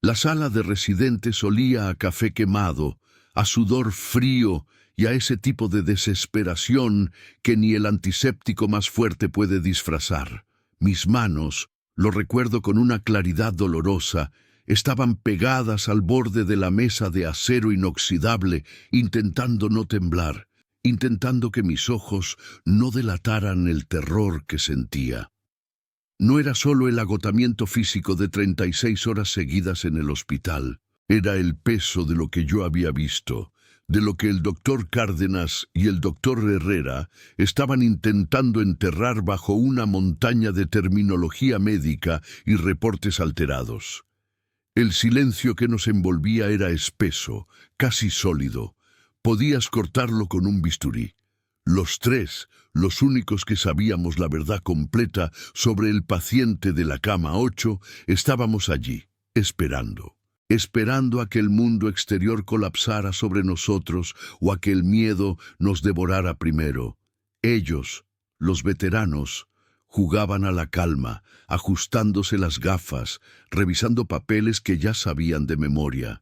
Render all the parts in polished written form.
La sala de residentes olía a café quemado, a sudor frío y a ese tipo de desesperación que ni el antiséptico más fuerte puede disfrazar. Mis manos, lo recuerdo con una claridad dolorosa, estaban pegadas al borde de la mesa de acero inoxidable, intentando no temblar, intentando que mis ojos no delataran el terror que sentía. No era solo el agotamiento físico de 36 horas seguidas en el hospital, era el peso de lo que yo había visto, de lo que el doctor Cárdenas y el doctor Herrera estaban intentando enterrar bajo una montaña de terminología médica y reportes alterados. El silencio que nos envolvía era espeso, casi sólido. Podías cortarlo con un bisturí. Los tres, los únicos que sabíamos la verdad completa sobre el paciente de la cama 8, estábamos allí, esperando a que el mundo exterior colapsara sobre nosotros o a que el miedo nos devorara primero. Ellos, los veteranos, jugaban a la calma, ajustándose las gafas, revisando papeles que ya sabían de memoria.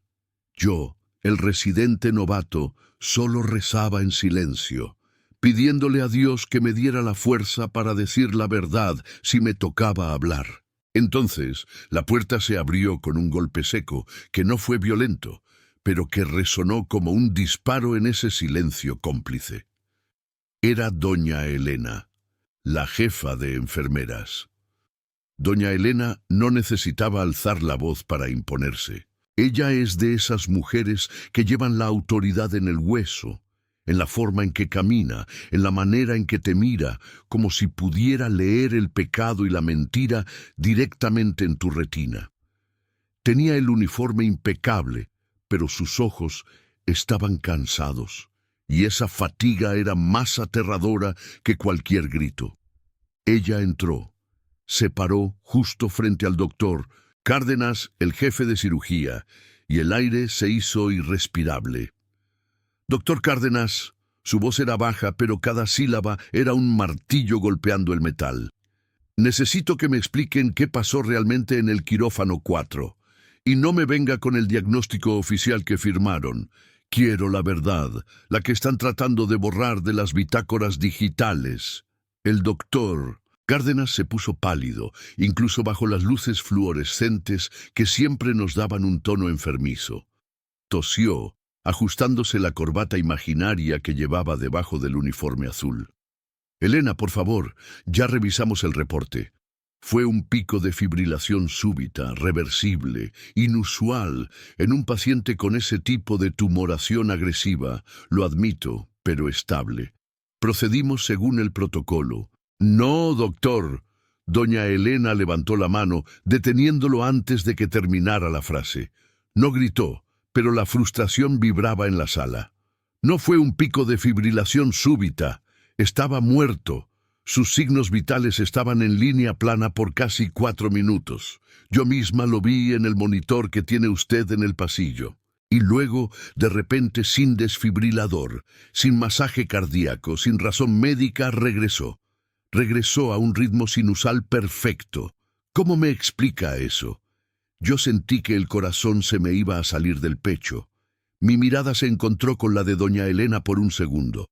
Yo, el residente novato, solo rezaba en silencio, pidiéndole a Dios que me diera la fuerza para decir la verdad si me tocaba hablar. Entonces, la puerta se abrió con un golpe seco, que no fue violento, pero que resonó como un disparo en ese silencio cómplice. Era doña Elena, la jefa de enfermeras. Doña Elena no necesitaba alzar la voz para imponerse. Ella es de esas mujeres que llevan la autoridad en el hueso, en la forma en que camina, en la manera en que te mira, como si pudiera leer el pecado y la mentira directamente en tu retina. Tenía el uniforme impecable, pero sus ojos estaban cansados, y esa fatiga era más aterradora que cualquier grito. Ella entró, se paró justo frente al doctor Cárdenas, el jefe de cirugía, y el aire se hizo irrespirable. Doctor Cárdenas, su voz era baja, pero cada sílaba era un martillo golpeando el metal. Necesito que me expliquen qué pasó realmente en el quirófano 4. Y no me venga con el diagnóstico oficial que firmaron. Quiero la verdad, la que están tratando de borrar de las bitácoras digitales. El doctor Cárdenas se puso pálido, incluso bajo las luces fluorescentes que siempre nos daban un tono enfermizo. Tosió, ajustándose la corbata imaginaria que llevaba debajo del uniforme azul. Elena, por favor, ya revisamos el reporte. Fue un pico de fibrilación súbita, reversible, inusual, en un paciente con ese tipo de tumoración agresiva, lo admito, pero estable. Procedimos según el protocolo. No, doctor. Doña Elena levantó la mano, deteniéndolo antes de que terminara la frase. No gritó, pero la frustración vibraba en la sala. No fue un pico de fibrilación súbita. Estaba muerto. Sus signos vitales estaban en línea plana por casi 4 minutos. Yo misma lo vi en el monitor que tiene usted en el pasillo. Y luego, de repente, sin desfibrilador, sin masaje cardíaco, sin razón médica, regresó. Regresó a un ritmo sinusal perfecto. ¿Cómo me explica eso? Yo sentí que el corazón se me iba a salir del pecho. Mi mirada se encontró con la de doña Elena por un segundo.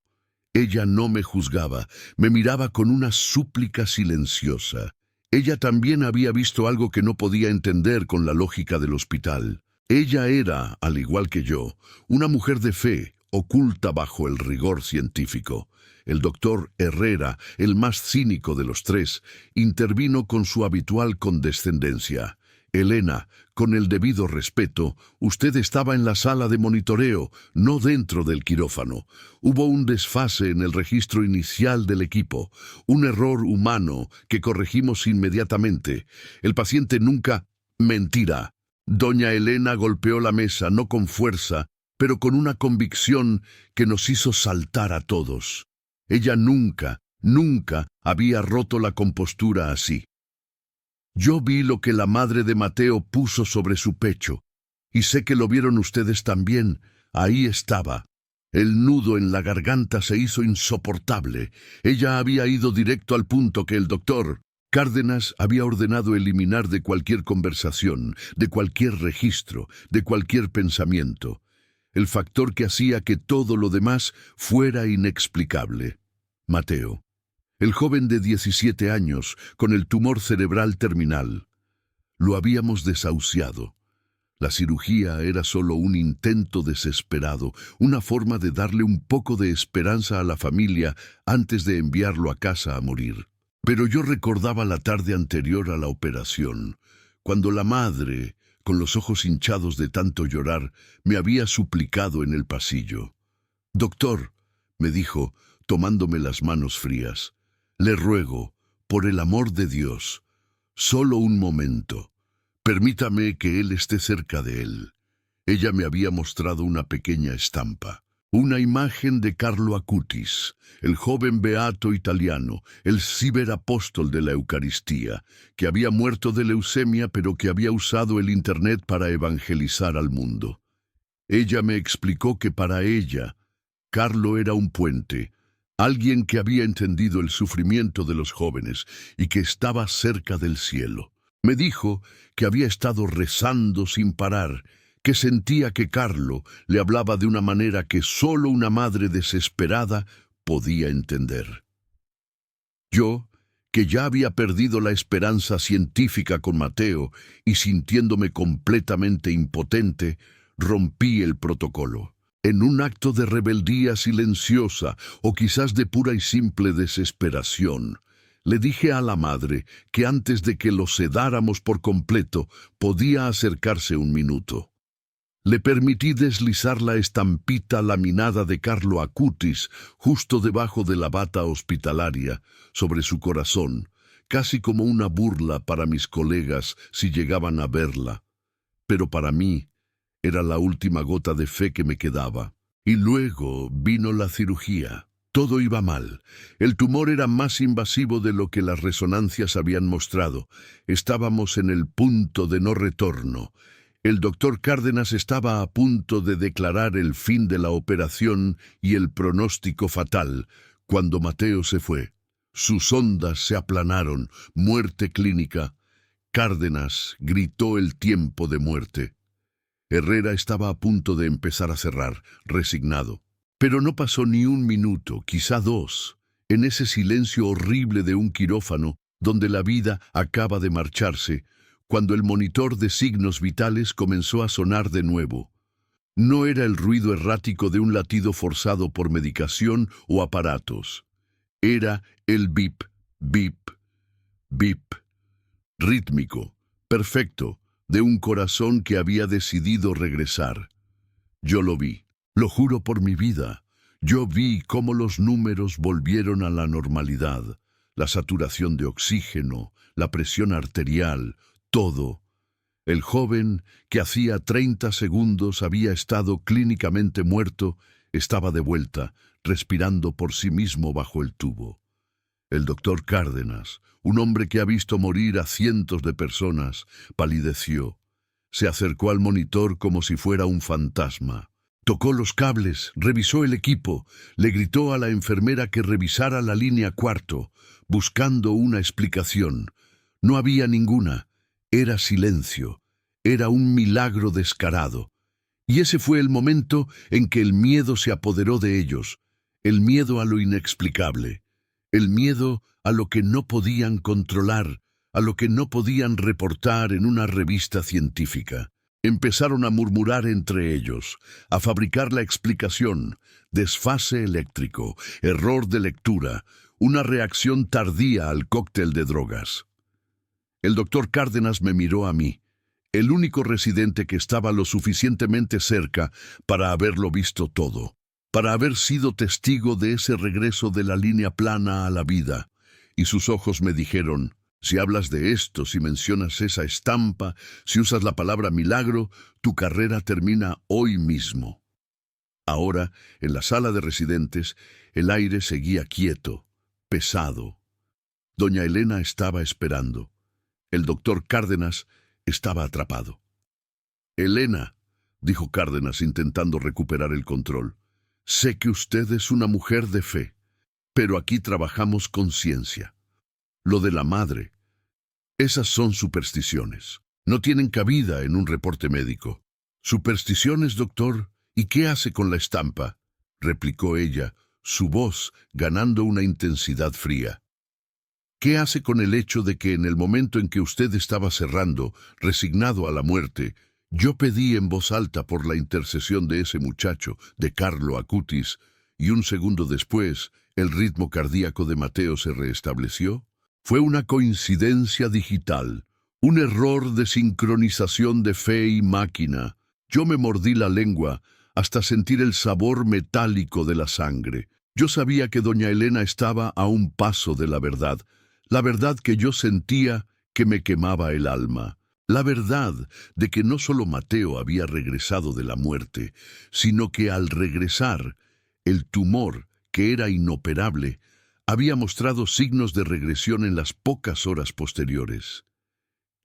Ella no me juzgaba, me miraba con una súplica silenciosa. Ella también había visto algo que no podía entender con la lógica del hospital. Ella era, al igual que yo, una mujer de fe, oculta bajo el rigor científico. El doctor Herrera, el más cínico de los tres, intervino con su habitual condescendencia. Elena, con el debido respeto, usted estaba en la sala de monitoreo, no dentro del quirófano. Hubo un desfase en el registro inicial del equipo, un error humano que corregimos inmediatamente. El paciente nunca... Mentira. Doña Elena golpeó la mesa, no con fuerza, pero con una convicción que nos hizo saltar a todos. Ella nunca había roto la compostura así. Yo vi lo que la madre de Mateo puso sobre su pecho, y sé que lo vieron ustedes también. Ahí estaba. El nudo en la garganta se hizo insoportable. Ella había ido directo al punto que el doctor Cárdenas había ordenado eliminar de cualquier conversación, de cualquier registro, de cualquier pensamiento, el factor que hacía que todo lo demás fuera inexplicable. Mateo, el joven de 17 años, con el tumor cerebral terminal. Lo habíamos desahuciado. La cirugía era solo un intento desesperado, una forma de darle un poco de esperanza a la familia antes de enviarlo a casa a morir. Pero yo recordaba la tarde anterior a la operación, cuando la madre, con los ojos hinchados de tanto llorar, me había suplicado en el pasillo. «Doctor», me dijo, tomándome las manos frías, «le ruego, por el amor de Dios, solo un momento. Permítame que él esté cerca de él». Ella me había mostrado una pequeña estampa. Una imagen de Carlo Acutis, el joven beato italiano, el ciberapóstol de la Eucaristía, que había muerto de leucemia pero que había usado el Internet para evangelizar al mundo. Ella me explicó que para ella, Carlo era un puente, alguien que había entendido el sufrimiento de los jóvenes y que estaba cerca del cielo. Me dijo que había estado rezando sin parar, que sentía que Carlo le hablaba de una manera que solo una madre desesperada podía entender. Yo, que ya había perdido la esperanza científica con Mateo y sintiéndome completamente impotente, rompí el protocolo. En un acto de rebeldía silenciosa o quizás de pura y simple desesperación, le dije a la madre que antes de que lo sedáramos por completo podía acercarse un minuto. Le permití deslizar la estampita laminada de Carlo Acutis justo debajo de la bata hospitalaria, sobre su corazón, casi como una burla para mis colegas si llegaban a verla. Pero para mí era la última gota de fe que me quedaba. Y luego vino la cirugía. Todo iba mal. El tumor era más invasivo de lo que las resonancias habían mostrado. Estábamos en el punto de no retorno. El doctor Cárdenas estaba a punto de declarar el fin de la operación y el pronóstico fatal, cuando Mateo se fue. Sus ondas se aplanaron, muerte clínica. Cárdenas gritó el tiempo de muerte. Herrera estaba a punto de empezar a cerrar, resignado. Pero no pasó ni un minuto, quizá dos, en ese silencio horrible de un quirófano donde la vida acaba de marcharse, cuando el monitor de signos vitales comenzó a sonar de nuevo. No era el ruido errático de un latido forzado por medicación o aparatos. Era el bip, bip, bip, rítmico, perfecto, de un corazón que había decidido regresar. Yo lo vi, lo juro por mi vida. Yo vi cómo los números volvieron a la normalidad, la saturación de oxígeno, la presión arterial, todo. El joven, que hacía 30 segundos había estado clínicamente muerto, estaba de vuelta, respirando por sí mismo bajo el tubo. El doctor Cárdenas, un hombre que ha visto morir a cientos de personas, palideció. Se acercó al monitor como si fuera un fantasma. Tocó los cables, revisó el equipo, le gritó a la enfermera que revisara la línea cuarto, buscando una explicación. No había ninguna. Era silencio, era un milagro descarado. Y ese fue el momento en que el miedo se apoderó de ellos, el miedo a lo inexplicable, el miedo a lo que no podían controlar, a lo que no podían reportar en una revista científica. Empezaron a murmurar entre ellos, a fabricar la explicación, desfase eléctrico, error de lectura, una reacción tardía al cóctel de drogas. El doctor Cárdenas me miró a mí, el único residente que estaba lo suficientemente cerca para haberlo visto todo, para haber sido testigo de ese regreso de la línea plana a la vida, y sus ojos me dijeron: si hablas de esto, si mencionas esa estampa, si usas la palabra milagro, tu carrera termina hoy mismo. Ahora, en la sala de residentes, el aire seguía quieto, pesado. Doña Elena estaba esperando. El doctor Cárdenas estaba atrapado. «Elena», dijo Cárdenas intentando recuperar el control, «sé que usted es una mujer de fe, pero aquí trabajamos con ciencia. Lo de la madre, Esas son supersticiones. No tienen cabida en un reporte médico. ¿Supersticiones, doctor? ¿Y qué hace con la estampa?, replicó ella, su voz ganando una intensidad fría. ¿Qué hace con el hecho de que en el momento en que usted estaba cerrando, resignado a la muerte, yo pedí en voz alta por la intercesión de ese muchacho, de Carlo Acutis, y un segundo después, el ritmo cardíaco de Mateo se restableció? Fue una coincidencia digital, un error de sincronización de fe y máquina. Yo me mordí la lengua hasta sentir el sabor metálico de la sangre. Yo sabía que doña Elena estaba a un paso de la verdad que yo sentía que me quemaba el alma. La verdad de que no solo Mateo había regresado de la muerte, sino que al regresar, el tumor, que era inoperable, había mostrado signos de regresión en las pocas horas posteriores.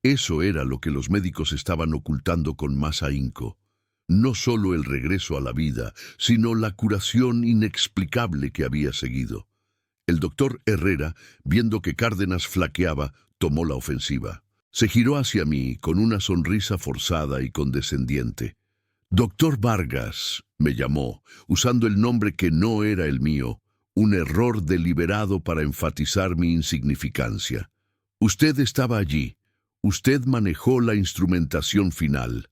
Eso era lo que los médicos estaban ocultando con más ahínco. No solo el regreso a la vida, sino la curación inexplicable que había seguido. El doctor Herrera, viendo que Cárdenas flaqueaba, tomó la ofensiva. Se giró hacia mí con una sonrisa forzada y condescendiente. «Doctor Vargas», me llamó, usando el nombre que no era el mío, un error deliberado para enfatizar mi insignificancia. «Usted estaba allí. Usted manejó la instrumentación final.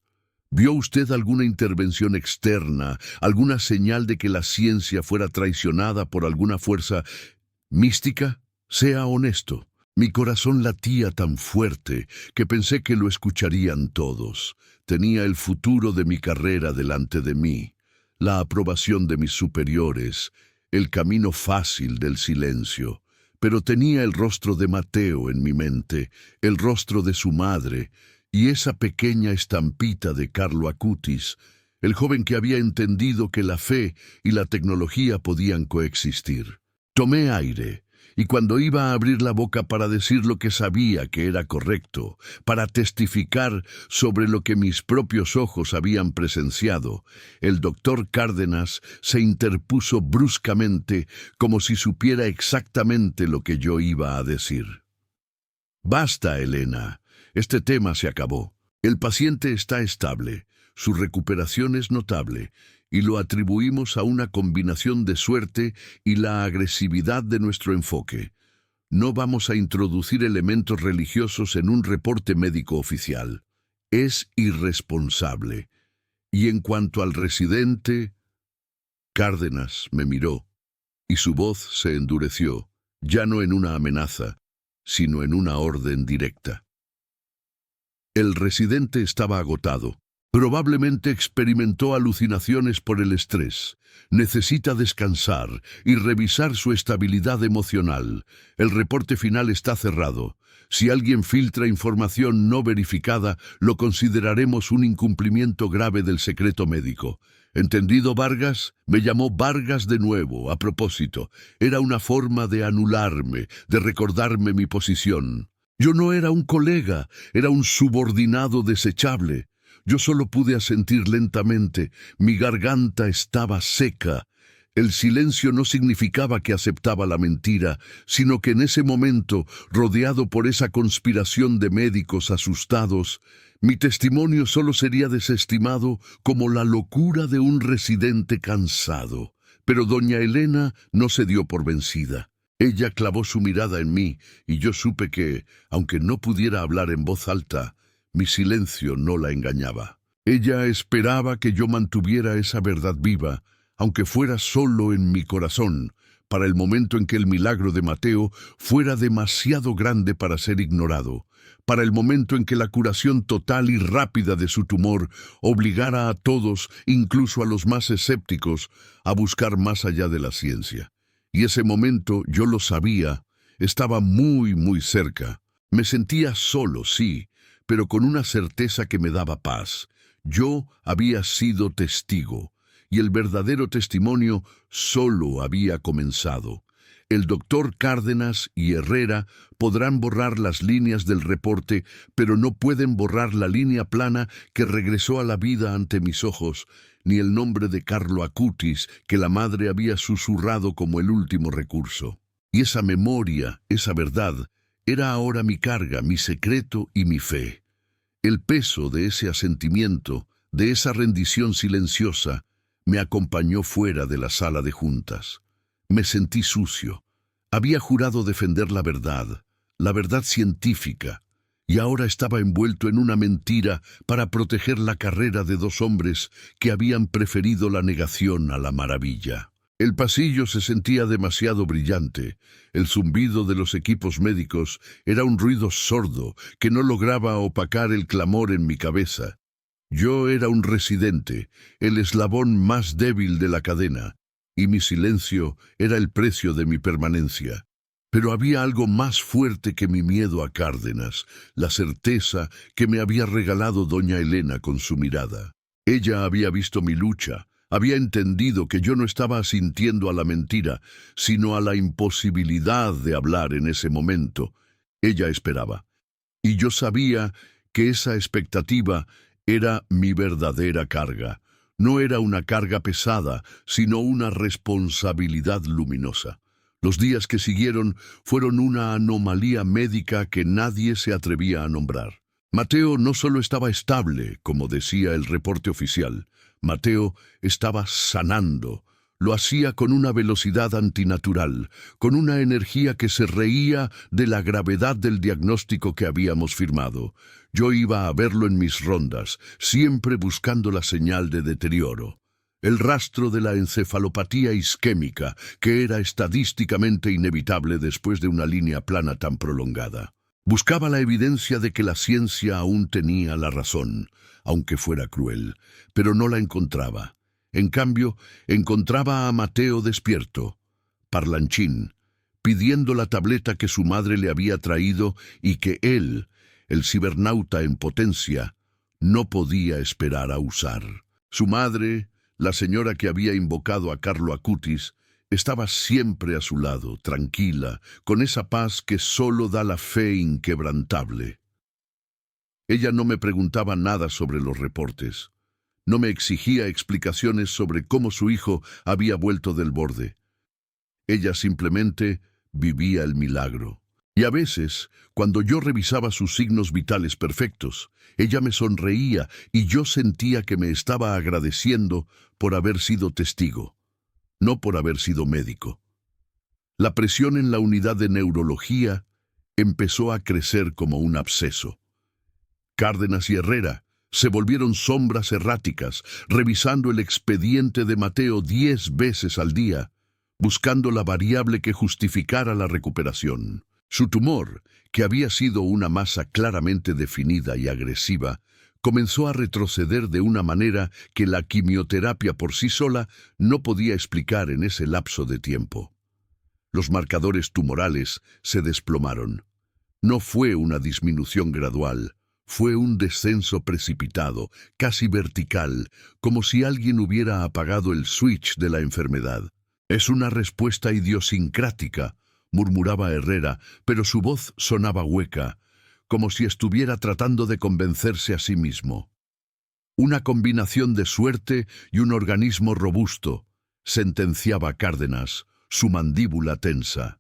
¿Vio usted alguna intervención externa, alguna señal de que la ciencia fuera traicionada por alguna fuerza mística? Sea honesto». Mi corazón latía tan fuerte que pensé que lo escucharían todos. Tenía el futuro de mi carrera delante de mí, la aprobación de mis superiores, el camino fácil del silencio. Pero tenía el rostro de Mateo en mi mente, el rostro de su madre, y esa pequeña estampita de Carlo Acutis, el joven que había entendido que la fe y la tecnología podían coexistir. Tomé aire, y cuando iba a abrir la boca para decir lo que sabía que era correcto, para testificar sobre lo que mis propios ojos habían presenciado, el doctor Cárdenas se interpuso bruscamente como si supiera exactamente lo que yo iba a decir. «Basta, Elena. Este tema se acabó. El paciente está estable, su recuperación es notable, y lo atribuimos a una combinación de suerte y la agresividad de nuestro enfoque. No vamos a introducir elementos religiosos en un reporte médico oficial. Es irresponsable. Y en cuanto al residente...» Cárdenas me miró, y su voz se endureció, ya no en una amenaza, sino en una orden directa. El residente estaba agotado. Probablemente experimentó alucinaciones por el estrés. Necesita descansar y revisar su estabilidad emocional. El reporte final está cerrado. Si alguien filtra información no verificada, lo consideraremos un incumplimiento grave del secreto médico. ¿Entendido, Vargas? Me llamó Vargas de nuevo, a propósito. Era una forma de anularme, de recordarme mi posición. Yo no era un colega, era un subordinado desechable. Yo solo pude asentir lentamente. Mi garganta estaba seca. El silencio no significaba que aceptaba la mentira, sino que en ese momento, rodeado por esa conspiración de médicos asustados, mi testimonio solo sería desestimado como la locura de un residente cansado. Pero doña Elena no se dio por vencida. Ella clavó su mirada en mí, y yo supe que, aunque no pudiera hablar en voz alta, mi silencio no la engañaba. Ella esperaba que yo mantuviera esa verdad viva, aunque fuera solo en mi corazón, para el momento en que el milagro de Mateo fuera demasiado grande para ser ignorado, para el momento en que la curación total y rápida de su tumor obligara a todos, incluso a los más escépticos, a buscar más allá de la ciencia. Y ese momento, yo lo sabía, estaba muy, muy cerca. Me sentía solo, sí, pero con una certeza que me daba paz. Yo había sido testigo, y el verdadero testimonio solo había comenzado. El doctor Cárdenas y Herrera podrán borrar las líneas del reporte, pero no pueden borrar la línea plana que regresó a la vida ante mis ojos, ni el nombre de Carlo Acutis que la madre había susurrado como el último recurso. Y esa memoria, esa verdad, Era ahora mi carga, mi secreto y mi fe. El peso de ese asentimiento, de esa rendición silenciosa, me acompañó fuera de la sala de juntas. Me sentí sucio. Había jurado defender la verdad científica, y ahora estaba envuelto en una mentira para proteger la carrera de dos hombres que habían preferido la negación a la maravilla. El pasillo se sentía demasiado brillante. El zumbido de los equipos médicos era un ruido sordo que no lograba opacar el clamor en mi cabeza. Yo era un residente, el eslabón más débil de la cadena, y mi silencio era el precio de mi permanencia. Pero había algo más fuerte que mi miedo a Cárdenas, la certeza que me había regalado doña Elena con su mirada. Ella había visto mi lucha, había entendido que yo no estaba asintiendo a la mentira, sino a la imposibilidad de hablar en ese momento. Ella esperaba, y yo sabía que esa expectativa era mi verdadera carga. No era una carga pesada, sino una responsabilidad luminosa. Los días que siguieron fueron una anomalía médica que nadie se atrevía a nombrar. Mateo no solo estaba estable, como decía el reporte oficial. Mateo estaba sanando. Lo hacía con una velocidad antinatural, con una energía que se reía de la gravedad del diagnóstico que habíamos firmado. Yo iba a verlo en mis rondas, siempre buscando la señal de deterioro. El rastro de la encefalopatía isquémica, que era estadísticamente inevitable después de una línea plana tan prolongada. Buscaba la evidencia de que la ciencia aún tenía la razón, aunque fuera cruel, pero no la encontraba. En cambio, encontraba a Mateo despierto, parlanchín, pidiendo la tableta que su madre le había traído y que él, el cibernauta en potencia, no podía esperar a usar. Su madre, la señora que había invocado a Carlo Acutis, estaba siempre a su lado, tranquila, con esa paz que solo da la fe inquebrantable. Ella no me preguntaba nada sobre los reportes. No me exigía explicaciones sobre cómo su hijo había vuelto del borde. Ella simplemente vivía el milagro. Y a veces, cuando yo revisaba sus signos vitales perfectos, ella me sonreía y yo sentía que me estaba agradeciendo por haber sido testigo, no por haber sido médico. La presión en la unidad de neurología empezó a crecer como un absceso. Cárdenas y Herrera se volvieron sombras erráticas, revisando el expediente de Mateo 10 veces al día, buscando la variable que justificara la recuperación. Su tumor, que había sido una masa claramente definida y agresiva, comenzó a retroceder de una manera que la quimioterapia por sí sola no podía explicar en ese lapso de tiempo. Los marcadores tumorales se desplomaron. No fue una disminución gradual, fue un descenso precipitado, casi vertical, como si alguien hubiera apagado el switch de la enfermedad. «Es una respuesta idiosincrática», murmuraba Herrera, pero su voz sonaba hueca, como si estuviera tratando de convencerse a sí mismo. «Una combinación de suerte y un organismo robusto», sentenciaba Cárdenas, su mandíbula tensa.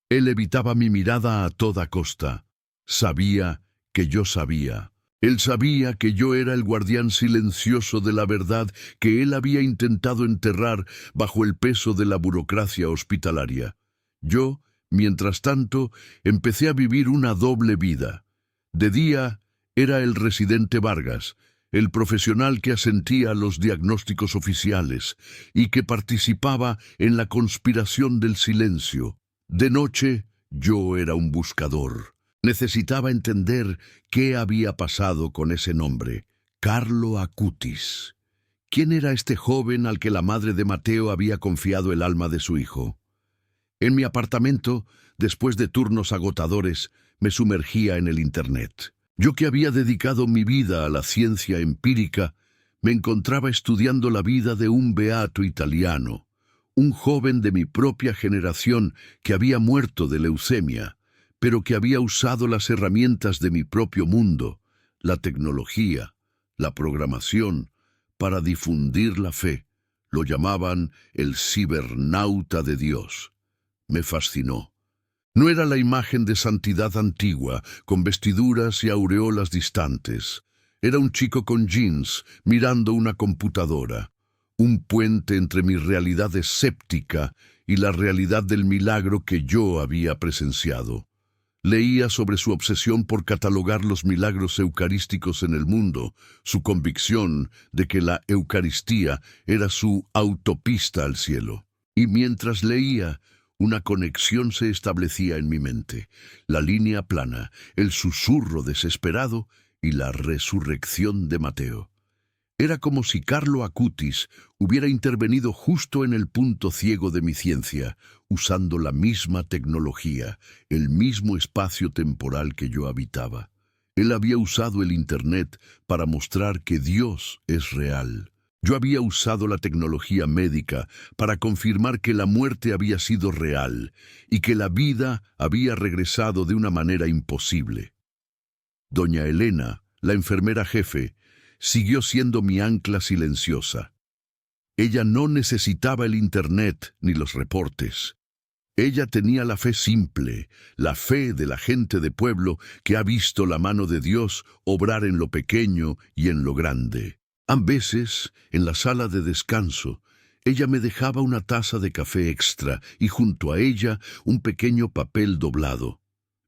Él evitaba mi mirada a toda costa. Sabía que yo sabía. Él sabía que yo era el guardián silencioso de la verdad que él había intentado enterrar bajo el peso de la burocracia hospitalaria. Yo, mientras tanto, empecé a vivir una doble vida. De día era el residente Vargas, el profesional que asentía a los diagnósticos oficiales y que participaba en la conspiración del silencio. De noche, yo era un buscador. Necesitaba entender qué había pasado con ese nombre, Carlo Acutis. ¿Quién era este joven al que la madre de Mateo había confiado el alma de su hijo? En mi apartamento, después de turnos agotadores, me sumergía en el Internet. Yo que había dedicado mi vida a la ciencia empírica, me encontraba estudiando la vida de un beato italiano, un joven de mi propia generación que había muerto de leucemia, pero que había usado las herramientas de mi propio mundo, la tecnología, la programación, para difundir la fe. Lo llamaban el cibernauta de Dios. Me fascinó. No era la imagen de santidad antigua, con vestiduras y aureolas distantes. Era un chico con jeans, mirando una computadora. Un puente entre mi realidad escéptica y la realidad del milagro que yo había presenciado. Leía sobre su obsesión por catalogar los milagros eucarísticos en el mundo, su convicción de que la Eucaristía era su autopista al cielo. Y mientras leía, una conexión se establecía en mi mente, la línea plana, el susurro desesperado y la resurrección de Mateo. Era como si Carlo Acutis hubiera intervenido justo en el punto ciego de mi ciencia, usando la misma tecnología, el mismo espacio temporal que yo habitaba. Él había usado el Internet para mostrar que Dios es real. Yo había usado la tecnología médica para confirmar que la muerte había sido real y que la vida había regresado de una manera imposible. Doña Elena, la enfermera jefe, siguió siendo mi ancla silenciosa. Ella no necesitaba el Internet ni los reportes. Ella tenía la fe simple, la fe de la gente de pueblo que ha visto la mano de Dios obrar en lo pequeño y en lo grande. A veces, en la sala de descanso, ella me dejaba una taza de café extra y junto a ella un pequeño papel doblado.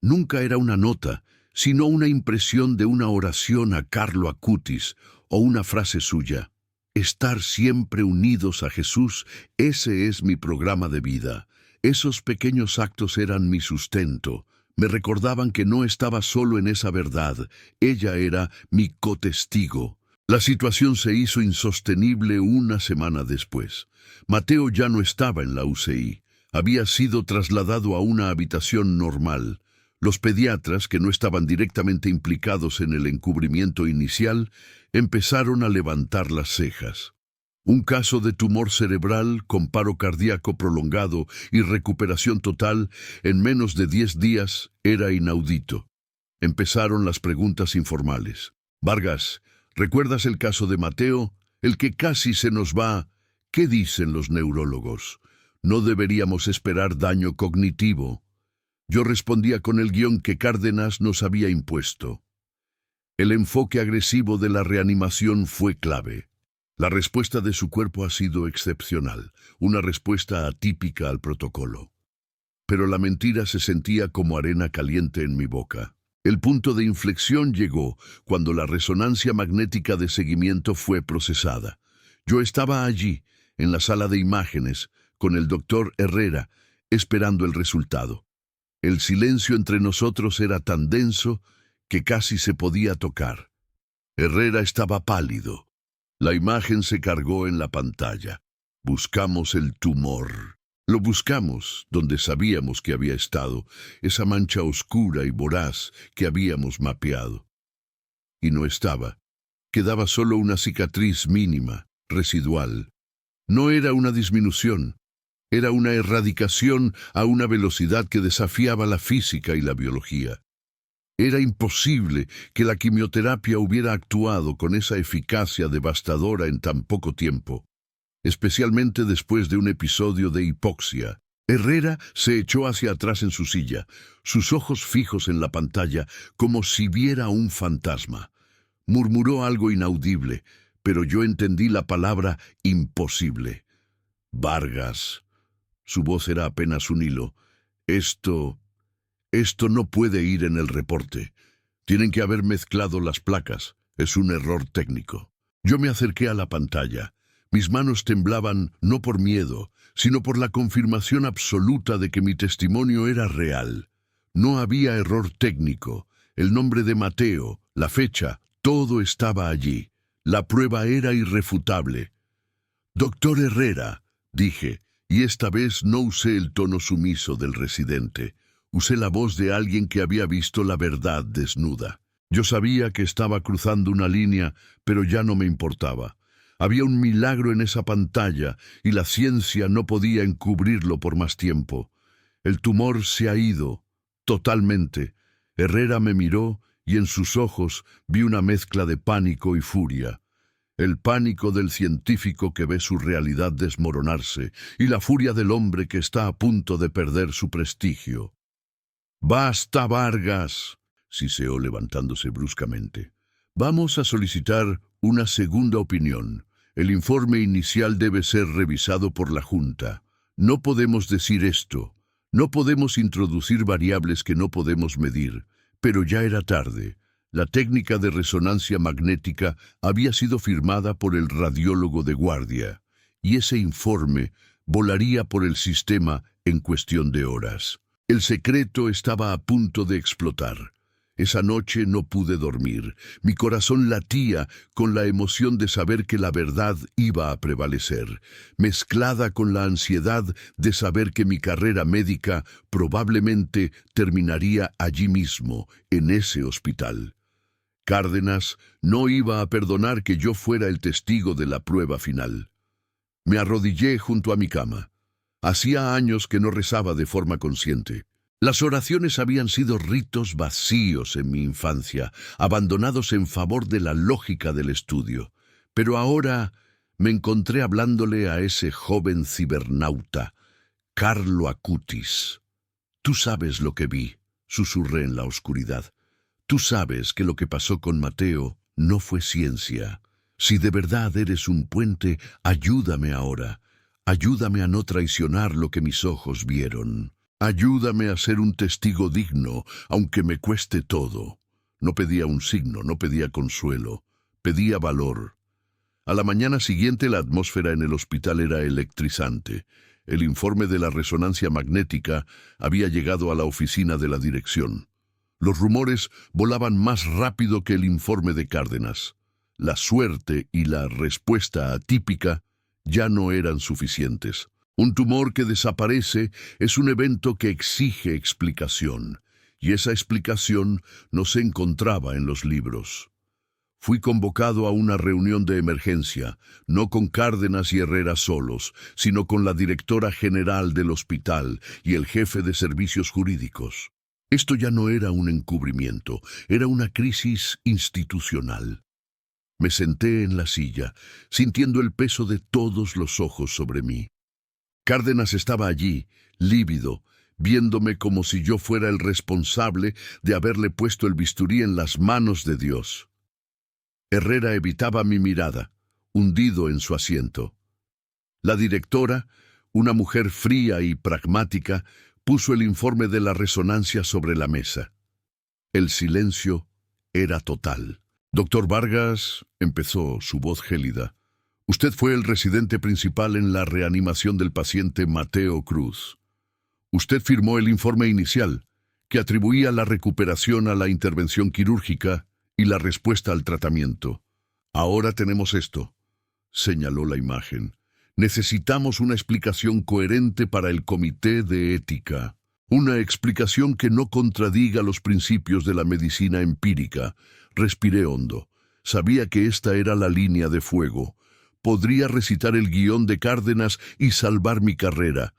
Nunca era una nota, sino una impresión de una oración a Carlo Acutis o una frase suya. Estar siempre unidos a Jesús, ese es mi programa de vida. Esos pequeños actos eran mi sustento. Me recordaban que no estaba solo en esa verdad. Ella era mi cotestigo. La situación se hizo insostenible una semana después. Mateo ya no estaba en la UCI. Había sido trasladado a una habitación normal. Los pediatras, que no estaban directamente implicados en el encubrimiento inicial, empezaron a levantar las cejas. Un caso de tumor cerebral con paro cardíaco prolongado y recuperación total en menos de 10 días era inaudito. Empezaron las preguntas informales. Vargas, ¿recuerdas el caso de Mateo? El que casi se nos va. ¿Qué dicen los neurólogos? No deberíamos esperar daño cognitivo. Yo respondía con el guión que Cárdenas nos había impuesto. El enfoque agresivo de la reanimación fue clave. La respuesta de su cuerpo ha sido excepcional, una respuesta atípica al protocolo. Pero la mentira se sentía como arena caliente en mi boca. El punto de inflexión llegó cuando la resonancia magnética de seguimiento fue procesada. Yo estaba allí, en la sala de imágenes, con el doctor Herrera, esperando el resultado. El silencio entre nosotros era tan denso que casi se podía tocar. Herrera estaba pálido. La imagen se cargó en la pantalla. Buscamos el tumor. Lo buscamos donde sabíamos que había estado, esa mancha oscura y voraz que habíamos mapeado. Y no estaba. Quedaba solo una cicatriz mínima, residual. No era una disminución. Era una erradicación a una velocidad que desafiaba la física y la biología. Era imposible que la quimioterapia hubiera actuado con esa eficacia devastadora en tan poco tiempo, especialmente después de un episodio de hipoxia. Herrera se echó hacia atrás en su silla, sus ojos fijos en la pantalla, como si viera un fantasma. Murmuró algo inaudible, pero yo entendí la palabra imposible. Vargas. Su voz era apenas un hilo. Esto no puede ir en el reporte. Tienen que haber mezclado las placas. Es un error técnico. Yo me acerqué a la pantalla. Mis manos temblaban no por miedo, sino por la confirmación absoluta de que mi testimonio era real. No había error técnico. El nombre de Mateo, la fecha, todo estaba allí. La prueba era irrefutable. Doctor Herrera, dije, y esta vez no usé el tono sumiso del residente. Usé la voz de alguien que había visto la verdad desnuda. Yo sabía que estaba cruzando una línea, pero ya no me importaba. Había un milagro en esa pantalla y la ciencia no podía encubrirlo por más tiempo. El tumor se ha ido, totalmente. Herrera me miró y en sus ojos vi una mezcla de pánico y furia. El pánico del científico que ve su realidad desmoronarse y la furia del hombre que está a punto de perder su prestigio. Basta, Vargas, siseó levantándose bruscamente. Vamos a solicitar una segunda opinión. El informe inicial debe ser revisado por la Junta. No podemos decir esto. No podemos introducir variables que no podemos medir. Pero ya era tarde. La técnica de resonancia magnética había sido firmada por el radiólogo de guardia, y ese informe volaría por el sistema en cuestión de horas. El secreto estaba a punto de explotar. Esa noche no pude dormir. Mi corazón latía con la emoción de saber que la verdad iba a prevalecer, mezclada con la ansiedad de saber que mi carrera médica probablemente terminaría allí mismo, en ese hospital. Cárdenas no iba a perdonar que yo fuera el testigo de la prueba final. Me arrodillé junto a mi cama. Hacía años que no rezaba de forma consciente. Las oraciones habían sido ritos vacíos en mi infancia, abandonados en favor de la lógica del estudio. Pero ahora me encontré hablándole a ese joven cibernauta, Carlo Acutis. Tú sabes lo que vi, susurré en la oscuridad. Tú sabes que lo que pasó con Mateo no fue ciencia. Si de verdad eres un puente, ayúdame ahora. Ayúdame a no traicionar lo que mis ojos vieron. Ayúdame a ser un testigo digno, aunque me cueste todo. No pedía un signo, no pedía consuelo, pedía valor. A la mañana siguiente la atmósfera en el hospital era electrizante. El informe de la resonancia magnética había llegado a la oficina de la dirección. Los rumores volaban más rápido que el informe de Cárdenas. La suerte y la respuesta atípica ya no eran suficientes. Un tumor que desaparece es un evento que exige explicación, y esa explicación no se encontraba en los libros. Fui convocado a una reunión de emergencia, no con Cárdenas y Herrera solos, sino con la directora general del hospital y el jefe de servicios jurídicos. Esto ya no era un encubrimiento, era una crisis institucional. Me senté en la silla, sintiendo el peso de todos los ojos sobre mí. Cárdenas estaba allí, lívido, viéndome como si yo fuera el responsable de haberle puesto el bisturí en las manos de Dios. Herrera evitaba mi mirada, hundido en su asiento. La directora, una mujer fría y pragmática, puso el informe de la resonancia sobre la mesa. El silencio era total. «Doctor Vargas», empezó su voz gélida, «usted fue el residente principal en la reanimación del paciente Mateo Cruz. Usted firmó el informe inicial, que atribuía la recuperación a la intervención quirúrgica y la respuesta al tratamiento. Ahora tenemos esto», señaló la imagen. «Necesitamos una explicación coherente para el comité de ética. Una explicación que no contradiga los principios de la medicina empírica». Respiré hondo. Sabía que esta era la línea de fuego. Podría recitar el guión de Cárdenas y salvar mi carrera.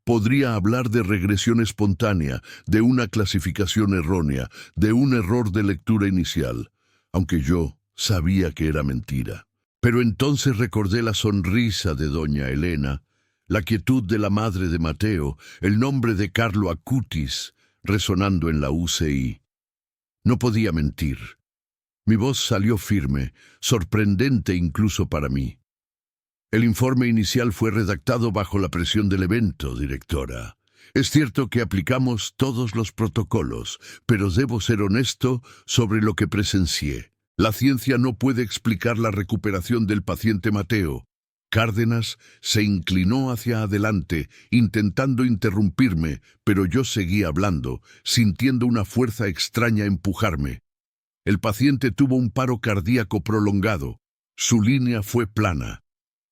Podría hablar de regresión espontánea, de una clasificación errónea, de un error de lectura inicial, aunque yo sabía que era mentira. Pero entonces recordé la sonrisa de doña Elena, la quietud de la madre de Mateo, el nombre de Carlo Acutis resonando en la UCI. No podía mentir. Mi voz salió firme, sorprendente incluso para mí. «El informe inicial fue redactado bajo la presión del evento, directora. Es cierto que aplicamos todos los protocolos, pero debo ser honesto sobre lo que presencié. La ciencia no puede explicar la recuperación del paciente Mateo». Cárdenas se inclinó hacia adelante, intentando interrumpirme, pero yo seguí hablando, sintiendo una fuerza extraña empujarme. El paciente tuvo un paro cardíaco prolongado. Su línea fue plana.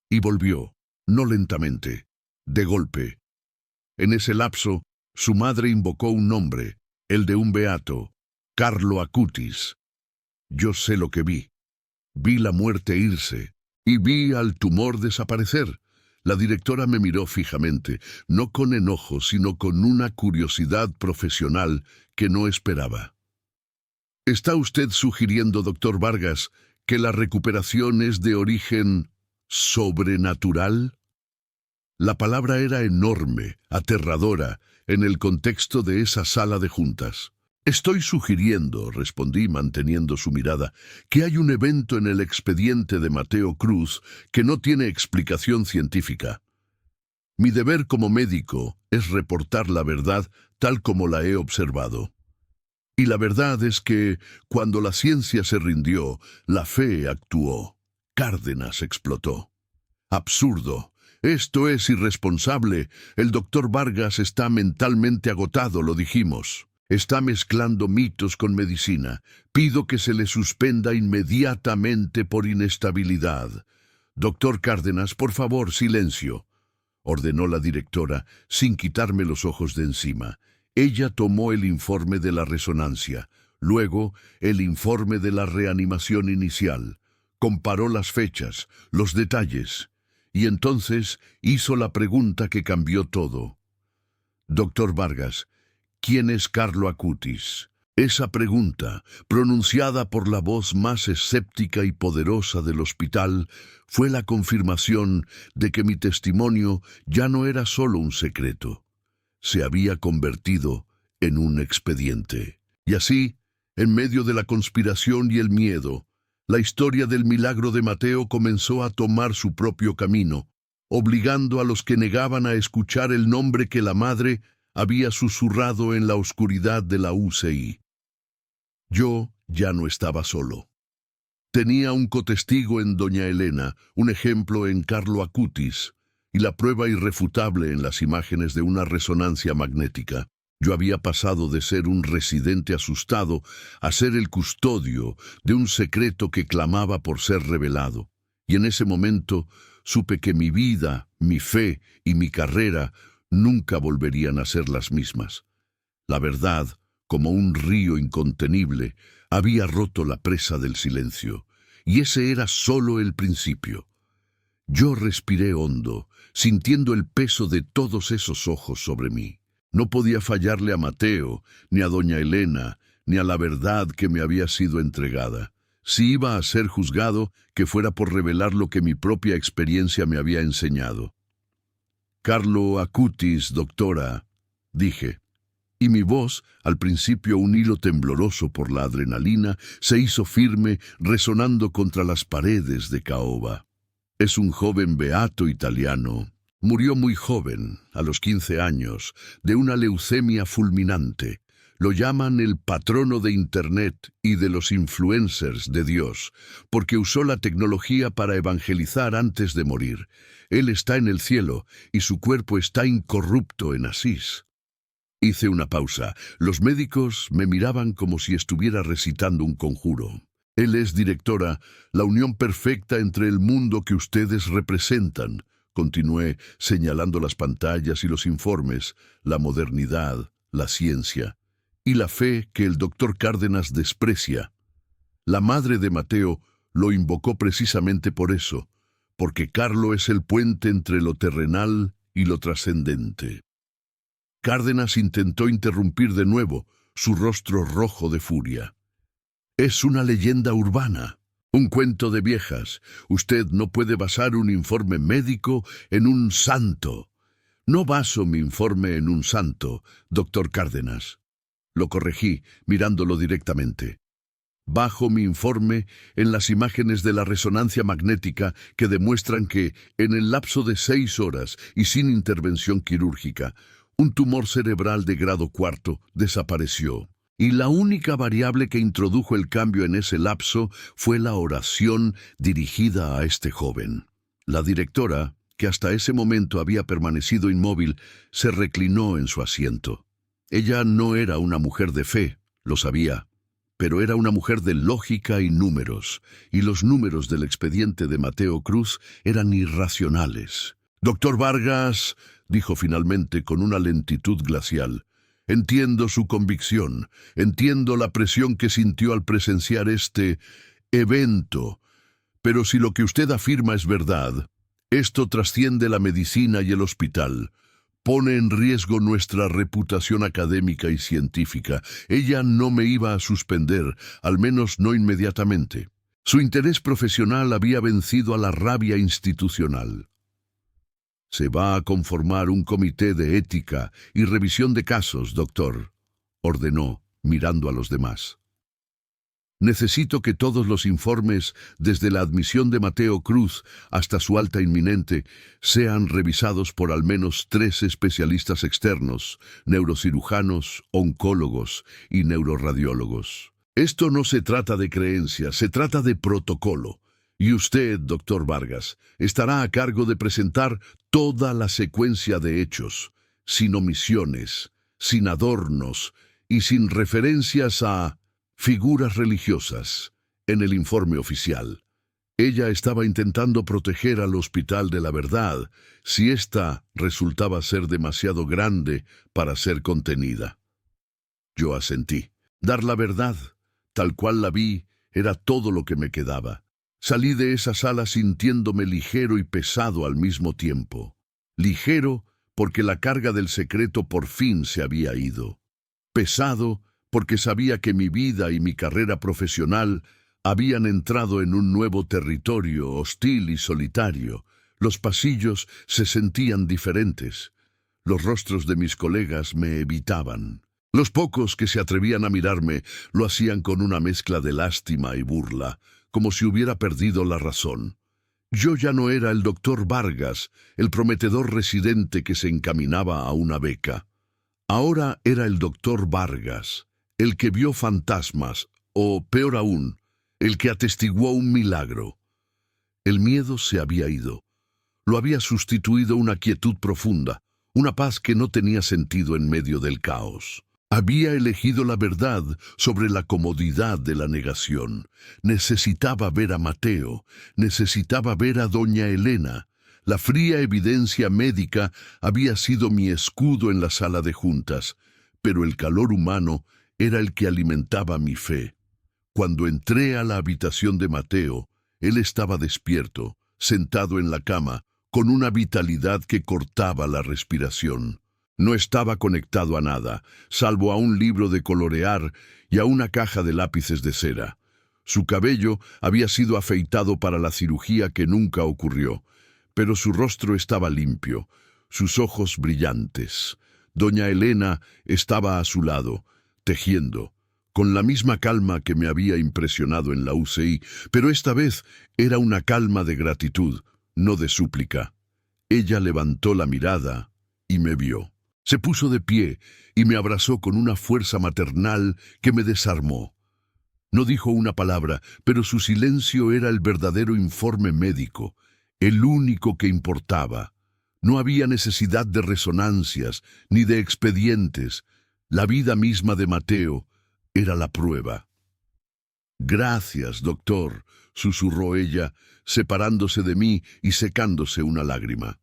Y volvió, no lentamente, de golpe. En ese lapso, su madre invocó un nombre, el de un beato, Carlo Acutis. Yo sé lo que vi. Vi la muerte irse, y vi al tumor desaparecer. La directora me miró fijamente, no con enojo, sino con una curiosidad profesional que no esperaba. ¿Está usted sugiriendo, doctor Vargas, que la recuperación es de origen sobrenatural? La palabra era enorme, aterradora, en el contexto de esa sala de juntas. Estoy sugiriendo, respondí manteniendo su mirada, que hay un evento en el expediente de Mateo Cruz que no tiene explicación científica. Mi deber como médico es reportar la verdad tal como la he observado. Y la verdad es que, cuando la ciencia se rindió, la fe actuó. Cárdenas explotó. Absurdo. Esto es irresponsable. El doctor Vargas está mentalmente agotado, lo dijimos. Está mezclando mitos con medicina. Pido que se le suspenda inmediatamente por inestabilidad. Doctor Cárdenas, por favor, silencio, ordenó la directora, sin quitarme los ojos de encima. Ella tomó el informe de la resonancia, luego el informe de la reanimación inicial, comparó las fechas, los detalles, y entonces hizo la pregunta que cambió todo. Doctor Vargas, ¿quién es Carlo Acutis? Esa pregunta, pronunciada por la voz más escéptica y poderosa del hospital, fue la confirmación de que mi testimonio ya no era solo un secreto. Se había convertido en un expediente. Y así, en medio de la conspiración y el miedo, la historia del milagro de Mateo comenzó a tomar su propio camino, obligando a los que negaban a escuchar el nombre que la madre había susurrado en la oscuridad de la UCI. Yo ya no estaba solo. Tenía un cotestigo en doña Elena, un ejemplo en Carlo Acutis, y la prueba irrefutable en las imágenes de una resonancia magnética. Yo había pasado de ser un residente asustado a ser el custodio de un secreto que clamaba por ser revelado. Y en ese momento supe que mi vida, mi fe y mi carrera nunca volverían a ser las mismas. La verdad, como un río incontenible, había roto la presa del silencio, y ese era solo el principio. Yo respiré hondo, sintiendo el peso de todos esos ojos sobre mí. No podía fallarle a Mateo, ni a doña Elena, ni a la verdad que me había sido entregada. Si iba a ser juzgado, que fuera por revelar lo que mi propia experiencia me había enseñado. Carlo Acutis, doctora, dije. Y mi voz, al principio un hilo tembloroso por la adrenalina, se hizo firme, resonando contra las paredes de Caoba. Es un joven beato italiano. Murió muy joven, a los 15 años, de una leucemia fulminante. Lo llaman el patrono de Internet y de los influencers de Dios, porque usó la tecnología para evangelizar antes de morir. Él está en el cielo y su cuerpo está incorrupto en Asís. Hice una pausa. Los médicos me miraban como si estuviera recitando un conjuro. Él es, directora, la unión perfecta entre el mundo que ustedes representan. Continué señalando las pantallas y los informes, la modernidad, la ciencia y la fe que el doctor Cárdenas desprecia. La madre de Mateo lo invocó precisamente por eso, porque Carlo es el puente entre lo terrenal y lo trascendente. Cárdenas intentó interrumpir de nuevo, su rostro rojo de furia. Es una leyenda urbana, un cuento de viejas. Usted no puede basar un informe médico en un santo. No baso mi informe en un santo, doctor Cárdenas. Lo corregí, mirándolo directamente. Bajo mi informe en las imágenes de la resonancia magnética que demuestran que, en el lapso de 6 horas y sin intervención quirúrgica, un tumor cerebral de grado 4 desapareció. Y la única variable que introdujo el cambio en ese lapso fue la oración dirigida a este joven. La directora, que hasta ese momento había permanecido inmóvil, se reclinó en su asiento. Ella no era una mujer de fe, lo sabía, pero era una mujer de lógica y números, y los números del expediente de Mateo Cruz eran irracionales. «Doctor Vargas», dijo finalmente con una lentitud glacial, «entiendo su convicción, entiendo la presión que sintió al presenciar este evento, pero si lo que usted afirma es verdad, esto trasciende la medicina y el hospital. Pone en riesgo nuestra reputación académica y científica. Ella no me iba a suspender, al menos no inmediatamente. Su interés profesional había vencido a la rabia institucional. Se va a conformar un comité de ética y revisión de casos, doctor, ordenó, mirando a los demás. Necesito que todos los informes, desde la admisión de Mateo Cruz hasta su alta inminente, sean revisados por al menos 3 especialistas externos, neurocirujanos, oncólogos y neuroradiólogos. Esto no se trata de creencias, se trata de protocolo. Y usted, doctor Vargas, estará a cargo de presentar toda la secuencia de hechos, sin omisiones, sin adornos y sin referencias a figuras religiosas, en el informe oficial. Ella estaba intentando proteger al Hospital de la Verdad, si ésta resultaba ser demasiado grande para ser contenida. Yo asentí. Dar la verdad, tal cual la vi, era todo lo que me quedaba. Salí de esa sala sintiéndome ligero y pesado al mismo tiempo. Ligero porque la carga del secreto por fin se había ido. Pesado porque sabía que mi vida y mi carrera profesional habían entrado en un nuevo territorio hostil y solitario. Los pasillos se sentían diferentes. Los rostros de mis colegas me evitaban. Los pocos que se atrevían a mirarme lo hacían con una mezcla de lástima y burla, como si hubiera perdido la razón. Yo ya no era el doctor Vargas, el prometedor residente que se encaminaba a una beca. Ahora era el doctor Vargas, el que vio fantasmas, o peor aún, el que atestiguó un milagro. El miedo se había ido. Lo había sustituido una quietud profunda, una paz que no tenía sentido en medio del caos. Había elegido la verdad sobre la comodidad de la negación. Necesitaba ver a Mateo, necesitaba ver a doña Elena. La fría evidencia médica había sido mi escudo en la sala de juntas, pero el calor humano era el que alimentaba mi fe. Cuando entré a la habitación de Mateo, él estaba despierto, sentado en la cama, con una vitalidad que cortaba la respiración. No estaba conectado a nada, salvo a un libro de colorear y a una caja de lápices de cera. Su cabello había sido afeitado para la cirugía que nunca ocurrió, pero su rostro estaba limpio, sus ojos brillantes. Doña Elena estaba a su lado, tejiendo, con la misma calma que me había impresionado en la UCI, pero esta vez era una calma de gratitud, no de súplica. Ella levantó la mirada y me vio. Se puso de pie y me abrazó con una fuerza maternal que me desarmó. No dijo una palabra, pero su silencio era el verdadero informe médico, el único que importaba. No había necesidad de resonancias ni de expedientes. La vida misma de Mateo era la prueba. «Gracias, doctor», susurró ella, separándose de mí y secándose una lágrima.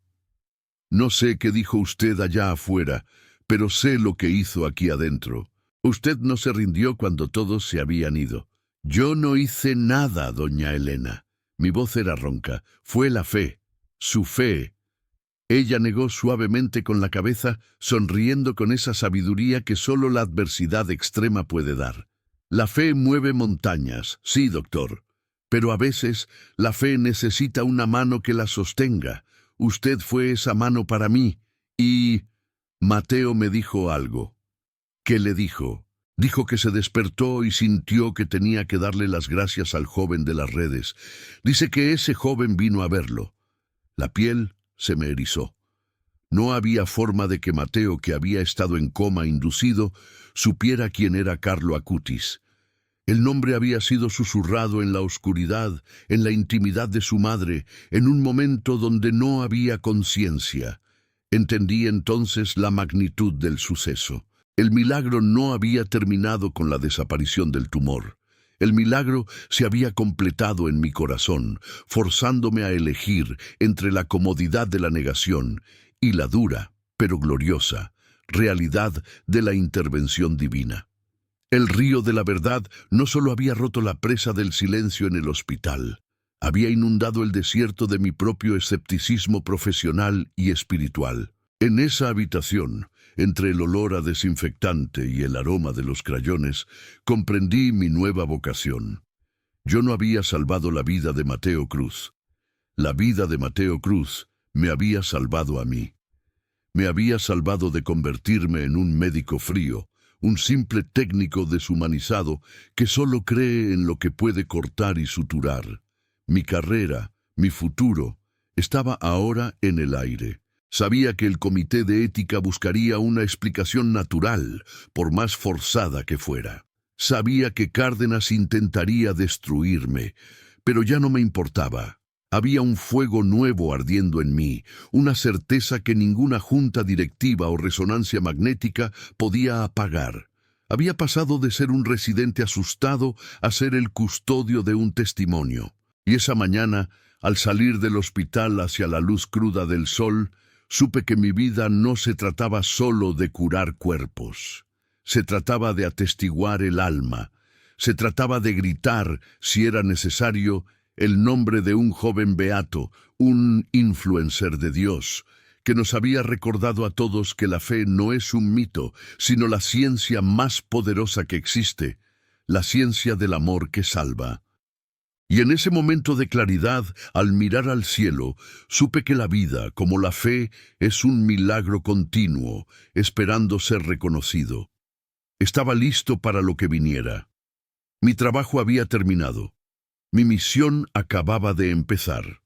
«No sé qué dijo usted allá afuera, pero sé lo que hizo aquí adentro. Usted no se rindió cuando todos se habían ido». «Yo no hice nada, doña Elena». Mi voz era ronca. «Fue la fe, su fe». Ella negó suavemente con la cabeza, sonriendo con esa sabiduría que solo la adversidad extrema puede dar. «La fe mueve montañas, sí, doctor, pero a veces la fe necesita una mano que la sostenga. Usted fue esa mano para mí, y...» Mateo me dijo algo. ¿Qué le dijo? Dijo que se despertó y sintió que tenía que darle las gracias al joven de las redes. Dice que ese joven vino a verlo. La piel se me erizó. No había forma de que Mateo, que había estado en coma inducido, supiera quién era Carlo Acutis. El nombre había sido susurrado en la oscuridad, en la intimidad de su madre, en un momento donde no había conciencia. Entendí entonces la magnitud del suceso. El milagro no había terminado con la desaparición del tumor. El milagro se había completado en mi corazón, forzándome a elegir entre la comodidad de la negación y la dura, pero gloriosa, realidad de la intervención divina. El río de la verdad no solo había roto la presa del silencio en el hospital, había inundado el desierto de mi propio escepticismo profesional y espiritual. En esa habitación, entre el olor a desinfectante y el aroma de los crayones, comprendí mi nueva vocación. Yo no había salvado la vida de Mateo Cruz. La vida de Mateo Cruz Me había salvado a mí. Me había salvado de convertirme en un médico frío, un simple técnico deshumanizado que solo cree en lo que puede cortar y suturar. Mi carrera, mi futuro, estaba ahora en el aire. Sabía que el comité de ética buscaría una explicación natural, por más forzada que fuera. Sabía que Cárdenas intentaría destruirme, pero ya no me importaba. Había un fuego nuevo ardiendo en mí, una certeza que ninguna junta directiva o resonancia magnética podía apagar. Había pasado de ser un residente asustado a ser el custodio de un testimonio. Y esa mañana, al salir del hospital hacia la luz cruda del sol, supe que mi vida no se trataba solo de curar cuerpos. Se trataba de atestiguar el alma. Se trataba de gritar, si era necesario, el nombre de un joven beato, un influencer de Dios, que nos había recordado a todos que la fe no es un mito, sino la ciencia más poderosa que existe, la ciencia del amor que salva. Y en ese momento de claridad, al mirar al cielo, supe que la vida, como la fe, es un milagro continuo, esperando ser reconocido. Estaba listo para lo que viniera. Mi trabajo había terminado. Mi misión acababa de empezar.